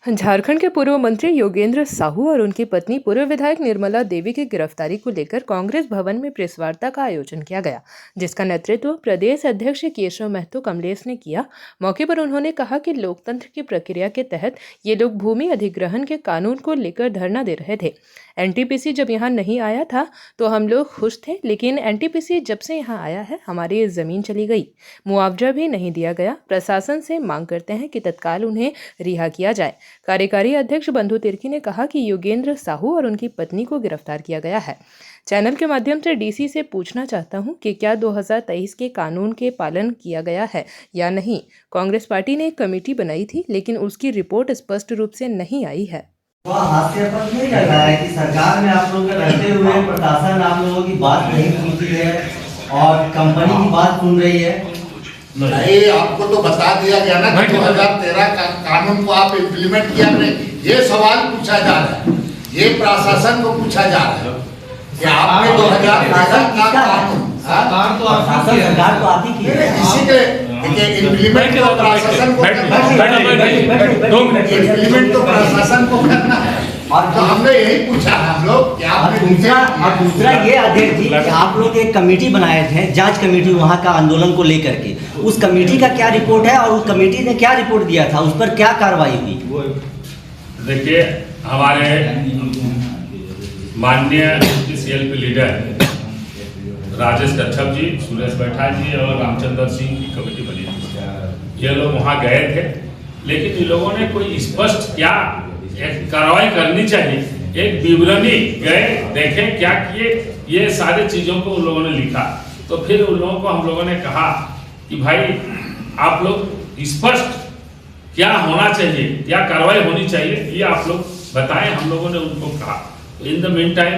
झारखंड के पूर्व मंत्री योगेंद्र साहू और उनकी पत्नी पूर्व विधायक निर्मला देवी की गिरफ्तारी को लेकर कांग्रेस भवन में प्रेस वार्ता का आयोजन किया गया, जिसका नेतृत्व प्रदेश अध्यक्ष केशव महतो कमलेश ने किया। मौके पर उन्होंने कहा कि लोकतंत्र की प्रक्रिया के तहत ये लोग भूमि अधिग्रहण के कानून को लेकर धरना दे रहे थे। एनटीपीसी जब यहाँ नहीं आया था तो हम लोग खुश थे, लेकिन एनटीपीसी जब से यहाँ आया है हमारी ज़मीन चली गई, मुआवजा भी नहीं दिया गया। प्रशासन से मांग करते हैं कि तत्काल उन्हें रिहा किया जाए। कार्यकारी अध्यक्ष बंधु तिर्की ने कहा कि योगेंद्र साहू और उनकी पत्नी को गिरफ्तार किया गया है। चैनल के माध्यम से डीसी से पूछना चाहता हूं कि क्या 2023 के कानून के पालन किया गया है या नहीं। कांग्रेस पार्टी ने एक कमेटी बनाई थी, लेकिन उसकी रिपोर्ट स्पष्ट रूप से नहीं आई है। हास्यास्पद नहीं लग रहा है कि सरकार में आप लोग रहते हुए प्रशासन आप लोगों की बात नहीं सुनती है और कंपनी की बात सुन रही है। नहीं, आपको तो बता दिया गया ना कि 2013 का कानून को आप इम्प्लीमेंट किया नहीं। ये सवाल पूछा जा रहा है, ये प्रशासन को पूछा जा रहा है कि आपने 2013 का कानून सरकार तो आती की है, इसी के इम्प्लीमेंट तो प्रशासन को इम्प्लीमेंट तो प्रशासन को करना है। और तो हमने यही पूछा है हम लोग कि आपने दूसरा ये अध्यक्ष जी कि आप लोग एक कमेटी बनाए थे, जांच कमेटी वहाँ का आंदोलन को लेकर के, उस कमेटी का क्या रिपोर्ट है और उस कमेटी ने क्या रिपोर्ट दिया था, उस पर क्या कार्रवाई हुई? देखिए, हमारे माननीय सीएलपी लीडर राजेश कच्छप जी, सुरेश बैठा जी और रामचंद्र सिंह की कमेटी बनी थी। ये लोग वहाँ गए थे, लेकिन इन लोगों ने कोई स्पष्ट क्या एक कार्रवाई करनी चाहिए, एक विवरणी गए देखे क्या किए, ये सारे चीजों को उन लोगों ने लिखा। तो फिर उन लोगों को हम लोगों ने कहा कि भाई आप लोग स्पष्ट क्या होना चाहिए, क्या कार्रवाई होनी चाहिए, ये आप लोग बताएं। हम लोगों ने उनको कहा। इन द मीन टाइम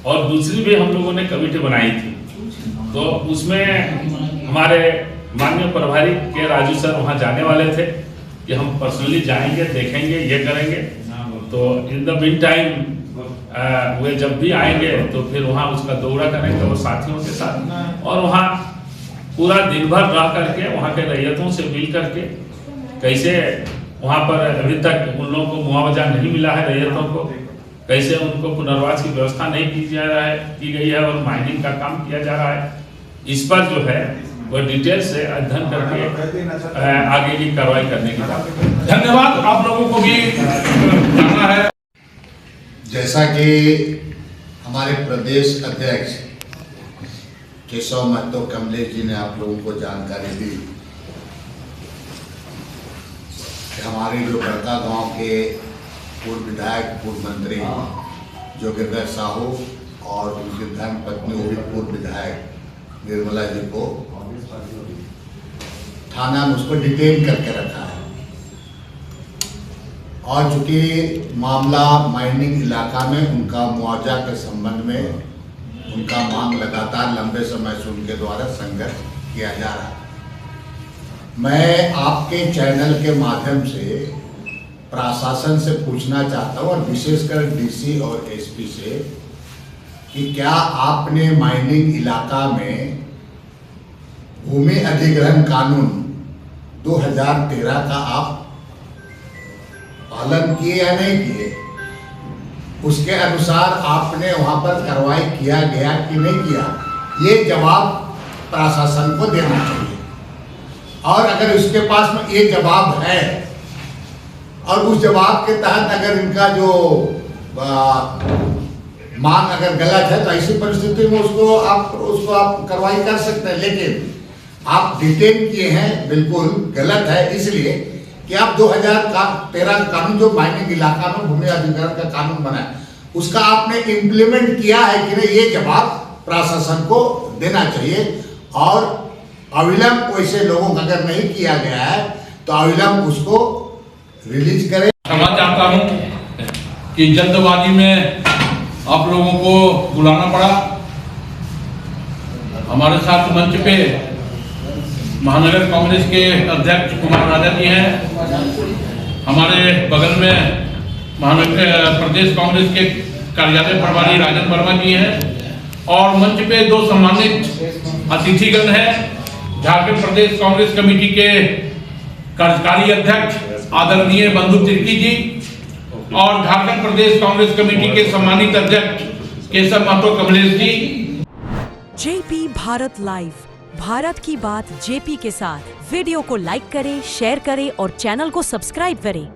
और दूसरी भी हम लोगों ने कमेटी बनाई थी, तो उसमें हमारे माननीय प्रभारी के राजू सर वहाँ जाने वाले थे कि हम पर्सनली जाएंगे, देखेंगे, ये करेंगे। तो इन द मीन टाइम वे जब भी आएंगे तो फिर वहाँ उसका दौरा करेंगे वो साथियों के साथ, और वहाँ पूरा दिन भर रह करके वहाँ के रैयतों से मिल करके कैसे वहाँ पर अभी तक उन लोगों को मुआवजा नहीं मिला है, रैयतों को कैसे उनको पुनर्वास की व्यवस्था नहीं की गई है और माइनिंग का काम किया जा रहा है, इस पर जो है वो डिटेल से अध्ययन करके आगे की कार्रवाई करने की बात। धन्यवाद। आप लोगों को भी जानना है, जैसा कि हमारे प्रदेश अध्यक्ष केशव महतो कमलेश जी ने आप लोगों को जानकारी दी कि हमारे जो बड़का गांव के पूर्व विधायक पूर्व मंत्री योगेंद्र साहू और उनकी धर्म पत्नी वो भी पूर्व विधायक निर्मला जी को थाना में उसको डिटेन करके रखा है। और चूंकि मामला माइनिंग इलाका में उनका मुआवजा के संबंध में उनका मांग लगातार लंबे समय से उनके द्वारा संघर्ष किया जा रहा है। मैं आपके चैनल के माध्यम से प्रशासन से पूछना चाहता हूँ और विशेषकर डीसी और एसपी से कि क्या आपने माइनिंग इलाका में भूमि अधिग्रहण कानून 2013 का आप पालन किए या नहीं किए, उसके अनुसार आपने वहां पर कार्रवाई किया गया कि नहीं किया, ये जवाब प्रशासन को देना चाहिए। और अगर उसके पास में ये जवाब है और उस जवाब के तहत अगर इनका जो मांग अगर गलत है तो ऐसी परिस्थिति में उसको आप कार्रवाई कर सकते हैं। लेकिन आप डिटेन किए हैं, बिल्कुल गलत है, इसलिए कि आप 2013 का कानून जो माइनिंग इलाका में भूमि अधिग्रहण का कानून बना है उसका आपने इम्प्लीमेंट किया है कि नहीं, ये जवाब प्रशासन को देना चाहिए। और अविलंब वैसे लोगों का अगर नहीं किया गया है तो अविलंब उसको रिलीज करें। क्षमा चाहता हूं कि जल्दबाजी में आप लोगों को बुलाना पड़ा। हमारे साथ मंच पे महानगर कांग्रेस के अध्यक्ष कुमार राजा जी हैं, हमारे बगल में महानगर प्रदेश कांग्रेस के कार्यालय प्रभारी राजन वर्मा जी हैं, और मंच पे दो सम्मानित अतिथिगण हैं, झारखंड प्रदेश कांग्रेस कमेटी के कार्यकारी अध्यक्ष आदरणीय बंधु तिर्की जी और झारखंड प्रदेश कांग्रेस कमेटी के सम्मानित अध्यक्ष केशव महतो कमलेश जी। जेपी भारत लाइव, भारत की बात जेपी के साथ। वीडियो को लाइक करें, शेयर करें और चैनल को सब्सक्राइब करें।